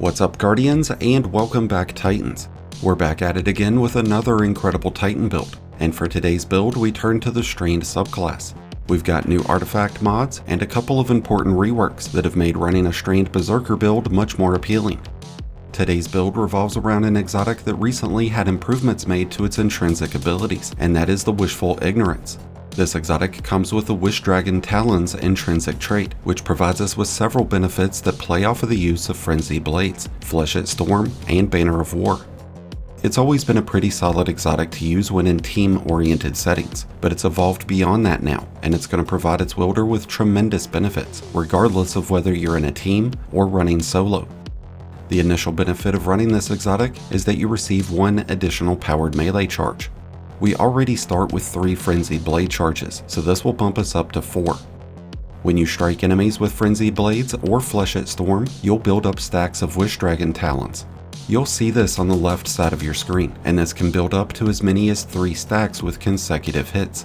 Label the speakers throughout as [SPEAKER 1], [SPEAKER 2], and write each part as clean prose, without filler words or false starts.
[SPEAKER 1] What's up, Guardians, and welcome back, Titans. We're back at it again with another incredible Titan build, and for today's build we turn to the Strand subclass. We've got new artifact mods and a couple of important reworks that have made running a Strand Berserker build much more appealing. Today's build revolves around an exotic that recently had improvements made to its intrinsic abilities, and that is the Wishful Ignorance. This exotic comes with the Wish Dragon Talon's intrinsic trait, which provides us with several benefits that play off of the use of Frenzy Blades, Flesh at Storm, and Banner of War. It's always been a pretty solid exotic to use when in team-oriented settings, but it's evolved beyond that now, and it's going to provide its wielder with tremendous benefits, regardless of whether you're in a team or running solo. The initial benefit of running this exotic is that you receive one additional powered melee charge. We already start with 3 Frenzy Blade charges, so this will bump us up to 4. When you strike enemies with Frenzy Blades or Flesh at Storm, you'll build up stacks of Wish Dragon Talons. You'll see this on the left side of your screen, and this can build up to as many as 3 stacks with consecutive hits.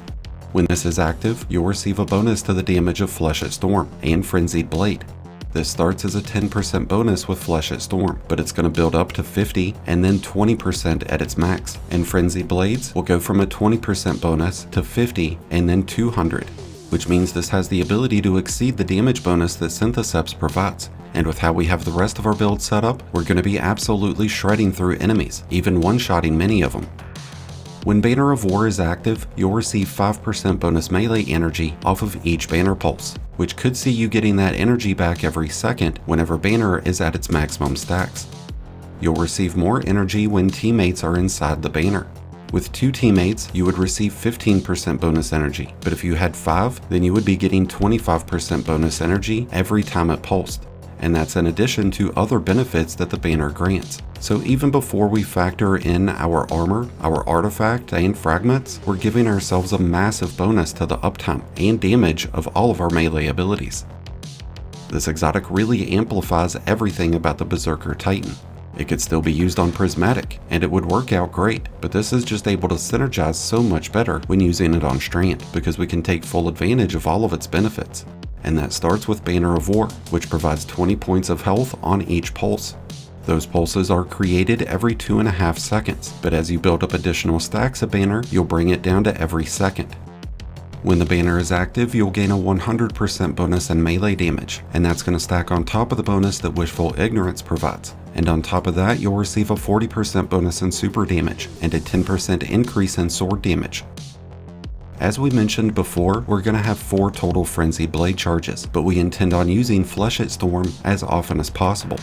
[SPEAKER 1] When this is active, you'll receive a bonus to the damage of Flesh at Storm and Frenzied Blade. This starts as a 10% bonus with Flesh at Storm, but it's going to build up to 50 and then 20% at its max, and Frenzy Blades will go from a 20% bonus to 50 and then 200, which means this has the ability to exceed the damage bonus that Syntheseps provides, and with how we have the rest of our build set up, we're going to be absolutely shredding through enemies, even one-shotting many of them. When Banner of War is active, you'll receive 5% bonus melee energy off of each banner pulse, which could see you getting that energy back every second whenever Banner is at its maximum stacks. You'll receive more energy when teammates are inside the banner. With 2 teammates, you would receive 15% bonus energy, but if you had 5, then you would be getting 25% bonus energy every time it pulsed. And that's in addition to other benefits that the banner grants. So even before we factor in our armor, our artifact, and fragments, we're giving ourselves a massive bonus to the uptime and damage of all of our melee abilities. This exotic really amplifies everything about the Berserker Titan. It could still be used on Prismatic, and it would work out great, but this is just able to synergize so much better when using it on Strand, because we can take full advantage of all of its benefits. And that starts with Banner of War, which provides 20 points of health on each pulse. Those pulses are created every 2.5 seconds, but as you build up additional stacks of Banner, you'll bring it down to every second. When the banner is active, you'll gain a 100% bonus in melee damage, and that's going to stack on top of the bonus that Wishful Ignorance provides. And on top of that, you'll receive a 40% bonus in super damage, and a 10% increase in sword damage. As we mentioned before, we're going to have 4 total Frenzy Blade charges, but we intend on using Flesh at Storm as often as possible.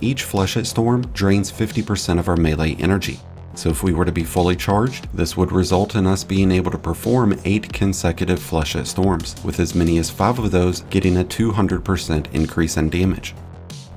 [SPEAKER 1] Each Flesh at Storm drains 50% of our melee energy, so if we were to be fully charged, this would result in us being able to perform 8 consecutive Flesh at Storms, with as many as 5 of those getting a 200% increase in damage.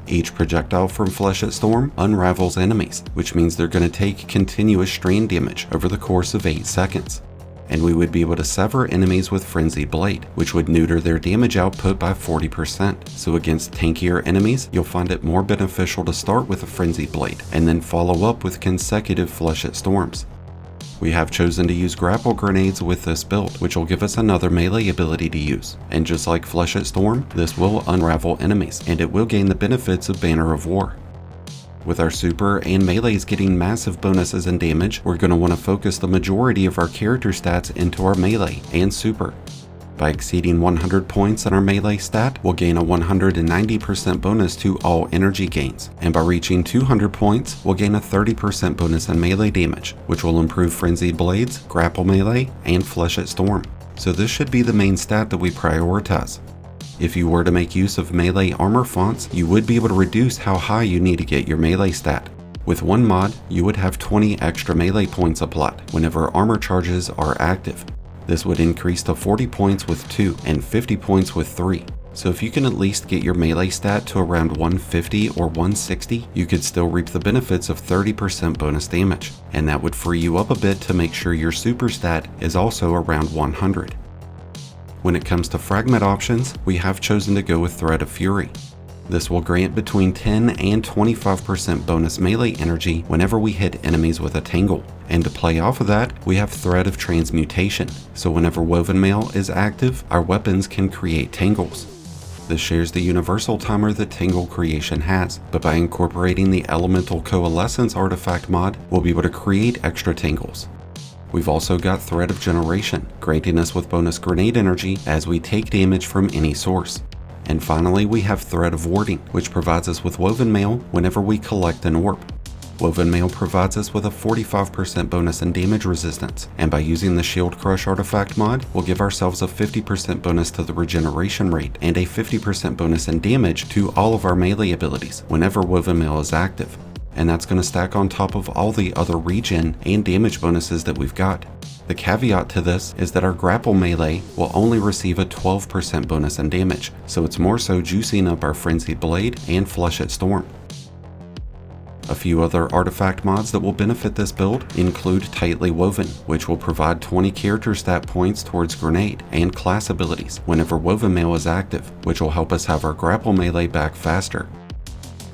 [SPEAKER 1] Each projectile from Flesh at Storm unravels enemies, which means they're going to take continuous strain damage over the course of 8 seconds. And we would be able to sever enemies with Frenzy Blade, which would neuter their damage output by 40%. So against tankier enemies, you'll find it more beneficial to start with a Frenzy Blade, and then follow up with consecutive Flesh at Storms. We have chosen to use grapple grenades with this build, which will give us another melee ability to use. And just like Flesh at Storm, this will unravel enemies, and it will gain the benefits of Banner of War. With our super and melees getting massive bonuses in damage, we're going to want to focus the majority of our character stats into our melee and super. By exceeding 100 points in our melee stat, we'll gain a 190% bonus to all energy gains, and by reaching 200 points, we'll gain a 30% bonus in melee damage, which will improve Frenzied Blades, Grapple Melee, and Flesh at Storm. So this should be the main stat that we prioritize. If you were to make use of melee armor fonts, you would be able to reduce how high you need to get your melee stat. With one mod, you would have 20 extra melee points applied whenever armor charges are active. This would increase to 40 points with 2 and 50 points with 3. So if you can at least get your melee stat to around 150 or 160, you could still reap the benefits of 30% bonus damage, and that would free you up a bit to make sure your super stat is also around 100. When it comes to fragment options, we have chosen to go with Thread of Fury. This will grant between 10 and 25% bonus melee energy whenever we hit enemies with a Tangle. And to play off of that, we have Thread of Transmutation, so whenever Woven Mail is active, our weapons can create tangles. This shares the universal timer that Tingle Creation has, but by incorporating the Elemental Coalescence artifact mod, we'll be able to create extra tingles. We've also got Thread of Generation, granting us with bonus grenade energy as we take damage from any source. And finally, we have Thread of Warding, which provides us with Woven Mail whenever we collect an orb. Woven Mail provides us with a 45% bonus in damage resistance, and by using the Shield Crush artifact mod, we'll give ourselves a 50% bonus to the regeneration rate and a 50% bonus in damage to all of our melee abilities whenever Woven Mail is active. And that's going to stack on top of all the other regen and damage bonuses that we've got. The caveat to this is that our grapple melee will only receive a 12% bonus in damage, so it's more so juicing up our Frenzied Blade and Flush at Storm. A few other artifact mods that will benefit this build include Tightly Woven, which will provide 20 character stat points towards grenade and class abilities whenever Woven Mail is active, which will help us have our grapple melee back faster.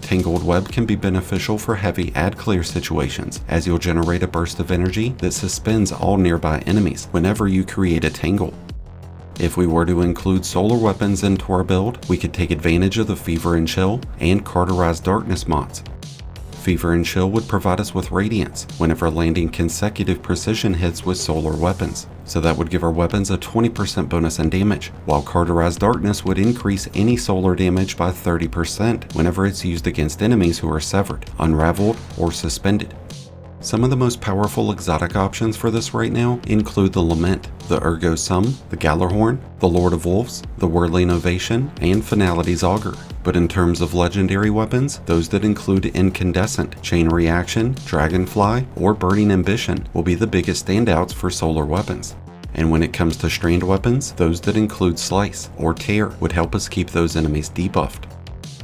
[SPEAKER 1] Tangled Web can be beneficial for heavy ad clear situations, as you'll generate a burst of energy that suspends all nearby enemies whenever you create a tangle. If we were to include solar weapons into our build, we could take advantage of the Fever and Chill and Cauterized Darkness mods. Fever and Chill would provide us with Radiance whenever landing consecutive precision hits with solar weapons, so that would give our weapons a 20% bonus in damage, while Cauterized Darkness would increase any solar damage by 30% whenever it's used against enemies who are severed, unraveled, or suspended. Some of the most powerful exotic options for this right now include the Lament, the Ergo Sum, the Gallarhorn, the Lord of Wolves, the Whirling Ovation, and Finality's Augur. But in terms of legendary weapons, those that include Incandescent, Chain Reaction, Dragonfly, or Burning Ambition will be the biggest standouts for solar weapons. And when it comes to strand weapons, those that include Slice or Tear would help us keep those enemies debuffed.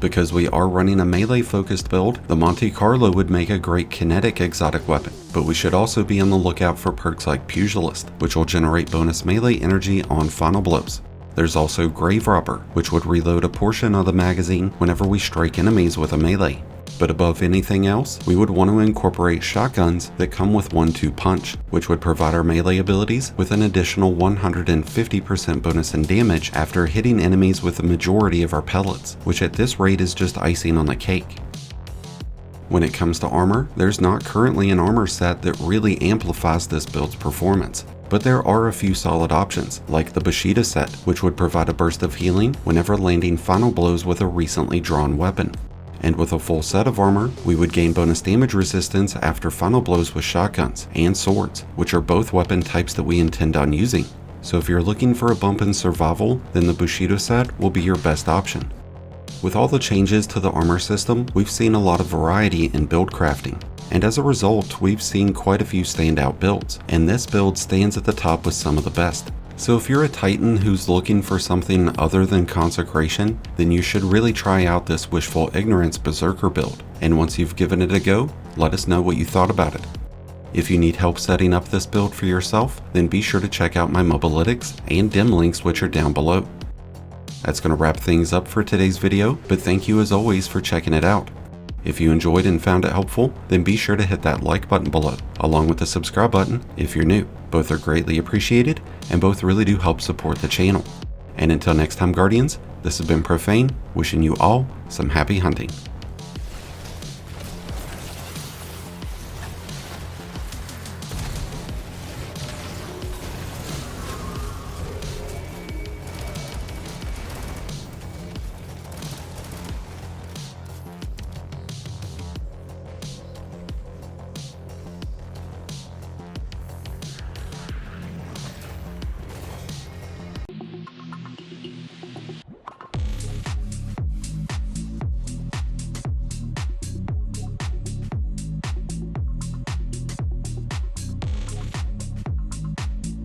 [SPEAKER 1] Because we are running a melee-focused build, the Monte Carlo would make a great kinetic exotic weapon, but we should also be on the lookout for perks like Pugilist, which will generate bonus melee energy on final blows. There's also Grave Robber, which would reload a portion of the magazine whenever we strike enemies with a melee. But above anything else, we would want to incorporate shotguns that come with 1-2 punch, which would provide our melee abilities with an additional 150% bonus in damage after hitting enemies with the majority of our pellets, which at this rate is just icing on the cake. When it comes to armor, there's not currently an armor set that really amplifies this build's performance. But there are a few solid options, like the Bushido set, which would provide a burst of healing whenever landing final blows with a recently drawn weapon. And with a full set of armor, we would gain bonus damage resistance after final blows with shotguns and swords, which are both weapon types that we intend on using. So if you're looking for a bump in survival, then the Bushido set will be your best option. With all the changes to the armor system, we've seen a lot of variety in build crafting. And as a result, we've seen quite a few standout builds, and this build stands at the top with some of the best. So if you're a Titan who's looking for something other than Consecration, then you should really try out this Wishful Ignorance Berserker build, and once you've given it a go, let us know what you thought about it. If you need help setting up this build for yourself, then be sure to check out my Mobalytics and dim links, which are down below. That's going to wrap things up for today's video, but thank you as always for checking it out. If you enjoyed and found it helpful, then be sure to hit that like button below, along with the subscribe button if you're new. Both are greatly appreciated, and both really do help support the channel. And until next time, Guardians, this has been Profane, wishing you all some happy hunting.